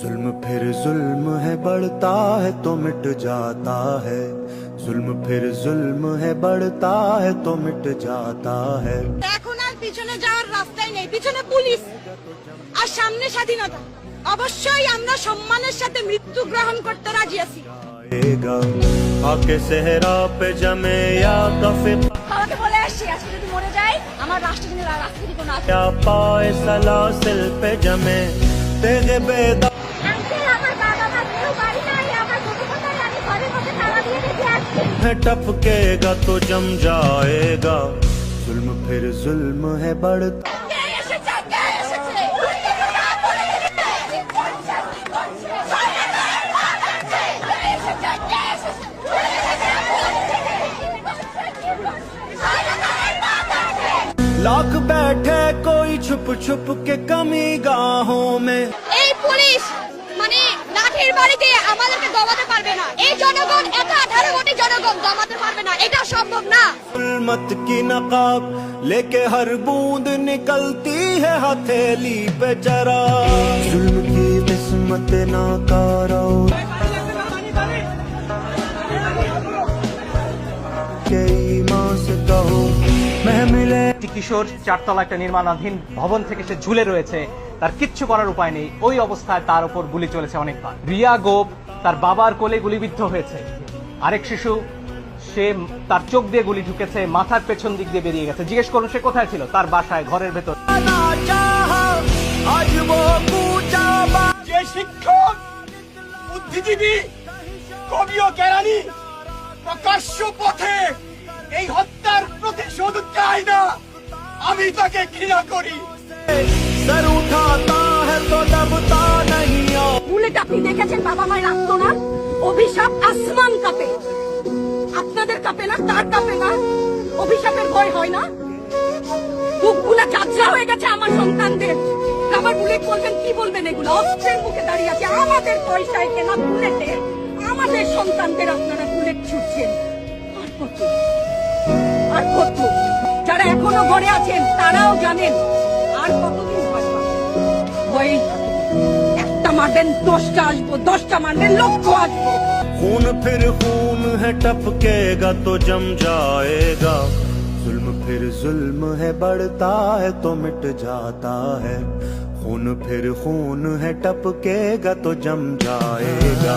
जुल्म फिर जुल्म है, बढ़ता है तो मिट जाता है। जुल्म फिर जुल्म है, बढ़ता है तो मिट जाता है। এখন আর পিছনে যাওয়ার রাস্তাই নেই, পিছনে পুলিশ আর সামনে স্বাধীনতা। অবশ্যই আমরা সম্মানের সাথে মৃত্যু গ্রহণ করতে রাজি আছি। आएगा आके सेहरा पे जमे या कफे বাবাকে বলে আসছি আজকে যদি মরে যাই আমার রাষ্ট্রপতির রাজনীতি কোনো আছে। या पाए सलासिल पे जमे तेरे बेदा আঙ্কেল আমার বাবা মা কেউ বাড়ি নাই, আমার ছোটবেলায় আমি ঘরে বসে তালা দিয়ে রেখে আসছি। है टपकेगा तो जम जाएगा। जुल्म फिर जुल्म है, बढ़ता কে এসেছে, কে এসেছে? लाख बैठे कोई छुप छुप के कमी गाहों में। এই पुलिस মানে লাঠির বাড়িতে আমাদেরকে দমাতে পারবে না। এই জনগণ এত 18 কোটি জনগণ দমাতে পারবে না, এটা সম্ভব না। जुल्मत की नकाब लेके हर बूंद निकलती है हथेली पे चरा। जुल्म की किस्मत नाकारा के ईमान से कहो मैं मिले। একটি কিশোর চারতলা একটা নির্মাণাধীন ভবন থেকে সে ঝুলে রয়েছে, তার কিচ্ছু করার উপায় নেই। ওই অবস্থায় তার উপর গুলি চলেছে অনেকবার। রিয়া গোপ তার বাবার কোলে গুলিবিদ্ধ হয়েছে। আরেক শিশু সে তার চোখ দিয়ে গুলি ঢুকেছে, মাথার পেছন দিক দিয়ে বেরিয়ে গেছে। জিজ্ঞেস করুন সে কোথায় ছিল? তার বাসায়, ঘরের ভেতর। যে শিক্ষক, বুদ্ধিজীবী, কবি ও জ্ঞানী প্রকাশ্য পথে এই হত্যার প্রতিশোধ চায় না, আমি তাকে ঘৃণা করি। सर उठाता है तो दबता नहीं। বুলেট আপনি দেখেছেন বাবা মায়ের আত্মনা? অভিশাপ আসমান কাঁপে, আপনাদের কাঁপে না? তার কাঁপে না? অভিশাপের ভয় হয় না? বুকগুলা ঝাঁঝরা হয়ে গেছে আমার সন্তানদের। আমার বুলেট বলবেন কি বলবেন? এগুলো অস্ত্রের মুখে দাঁড়িয়ে আছে, আমাদের পয়সায় কেনা বুলেটে আমাদের সন্তানদের আপনারা বুলেট ছুটছেন। আর কত, আর কত? যারা এখনো ঘরে আছেন তারাও জানেন আর কতদিন ভয় পাবেন। ভয়েই থাকবেন। একটা মারবেন 10টা আসবো, 10টা মারবেন লক্ষ আসবো। खून फिर खून है, टपकेगा तो जम जाएगा। जुल्म फिर जुल्म है, बढ़ता है तो मिट जाता है। खून फिर खून है, टपकेगा तो जम जाएगा।